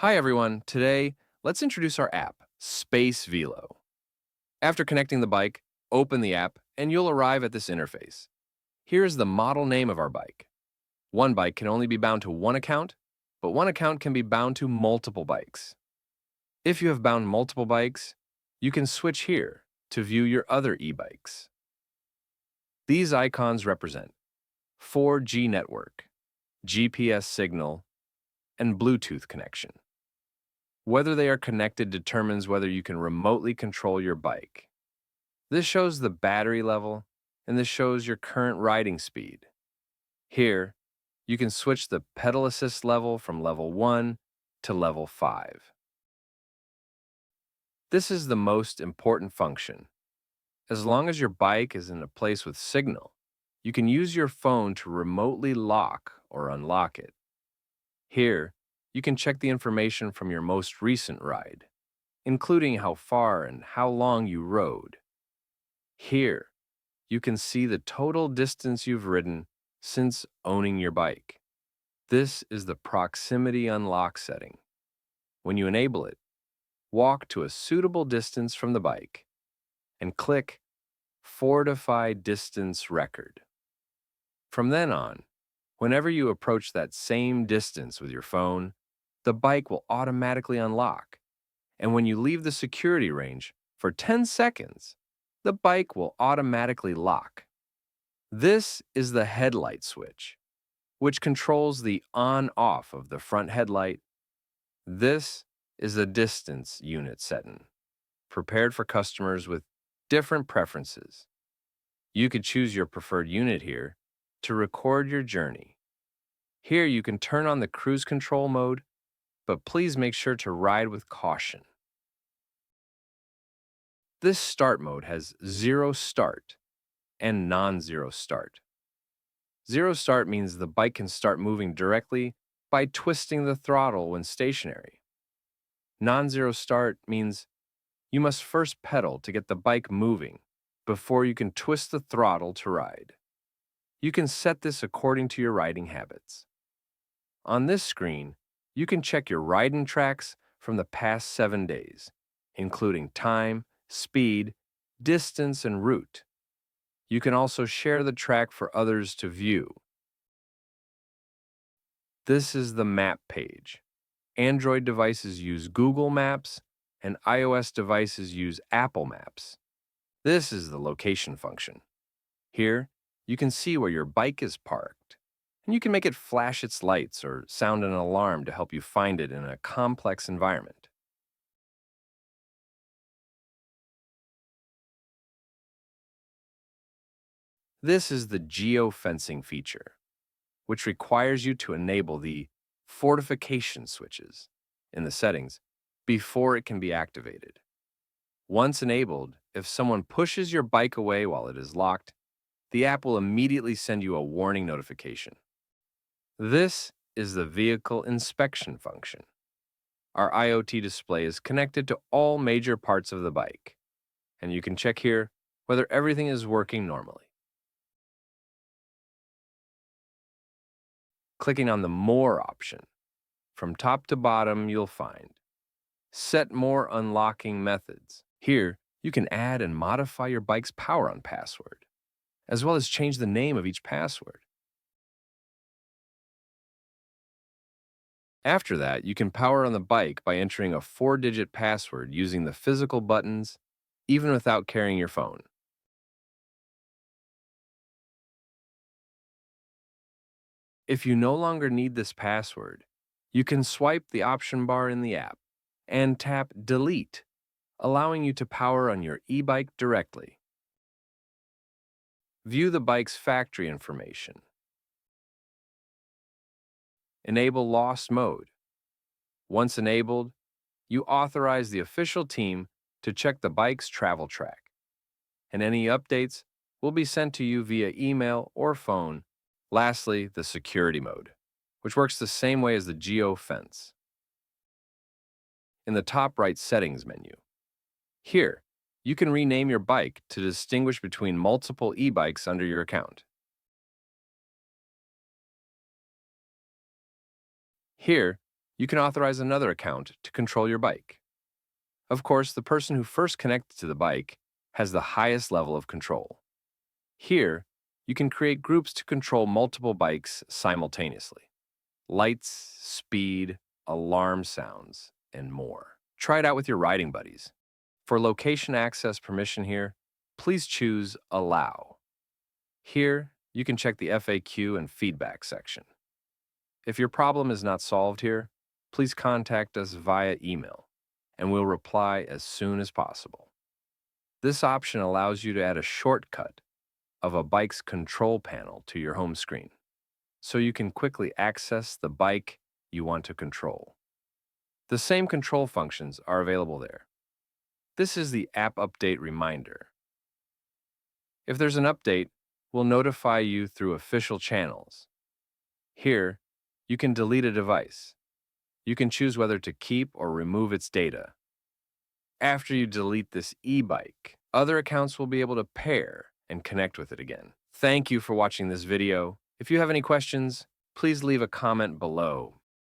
Hi everyone, today let's introduce our app, Spacevelo. After connecting the bike, open the app and you'll arrive at this interface. Here is the model name of our bike. One bike can only be bound to one account, but one account can be bound to multiple bikes. If you have bound multiple bikes, you can switch here to view your other e-bikes. These icons represent 4G network, GPS signal, and Bluetooth connection. Whether they are connected determines whether you can remotely control your bike. This shows the battery level, and this shows your current riding speed. Here, you can switch the pedal assist level from level 1 to level 5. This is the most important function. As long as your bike is in a place with signal, you can use your phone to remotely lock or unlock it. Here, you can check the information from your most recent ride, including how far and how long you rode. Here, you can see the total distance you've ridden since owning your bike. This is the proximity unlock setting. When you enable it, walk to a suitable distance from the bike and click Fortify Distance Record. From then on, whenever you approach that same distance with your phone, the bike will automatically unlock. And when you leave the security range for 10 seconds, the bike will automatically lock. This is the headlight switch, which controls the on-off of the front headlight. This is the distance unit setting, prepared for customers with different preferences. You could choose your preferred unit here to record your journey. Here you can turn on the cruise control mode, but please make sure to ride with caution. This start mode has zero start and non-zero start. Zero start means the bike can start moving directly by twisting the throttle when stationary. Non-zero start means you must first pedal to get the bike moving before you can twist the throttle to ride. You can set this according to your riding habits. On this screen, you can check your riding tracks from the past 7 days, including time, speed, distance, and route. You can also share the track for others to view. This is the map page. Android devices use Google Maps, and iOS devices use Apple Maps. This is the location function. Here, you can see where your bike is parked, and you can make it flash its lights or sound an alarm to help you find it in a complex environment. This is the geofencing feature, which requires you to enable the fortification switches in the settings before it can be activated. Once enabled, if someone pushes your bike away while it is locked, the app will immediately send you a warning notification. This is the vehicle inspection function. Our IoT display is connected to all major parts of the bike, and you can check here whether everything is working normally. Clicking on the More option. From top to bottom, you'll find Set More Unlocking Methods. Here, you can add and modify your bike's power on password, as well as change the name of each password. After that, you can power on the bike by entering a 4-digit password using the physical buttons, even without carrying your phone. If you no longer need this password, you can swipe the option bar in the app and tap Delete, allowing you to power on your e-bike directly. View the bike's factory information. Enable Lost Mode. Once enabled, you authorize the official team to check the bike's travel track, and any updates will be sent to you via email or phone. Lastly, the security mode, which works the same way as the Geo Fence. In the top right settings menu. Here, you can rename your bike to distinguish between multiple e-bikes under your account. Here, you can authorize another account to control your bike. Of course, the person who first connected to the bike has the highest level of control. Here, you can create groups to control multiple bikes simultaneously. Lights, speed, alarm sounds, and more. Try it out with your riding buddies. For location access permission here, please choose Allow. Here, you can check the FAQ and feedback section. If your problem is not solved here, please contact us via email, and we'll reply as soon as possible. This option allows you to add a shortcut of a bike's control panel to your home screen, so you can quickly access the bike you want to control. The same control functions are available there. This is the app update reminder. If there's an update, we'll notify you through official channels. Here, you can delete a device. You can choose whether to keep or remove its data. After you delete this e-bike, other accounts will be able to pair and connect with it again. Thank you for watching this video. If you have any questions, please leave a comment below.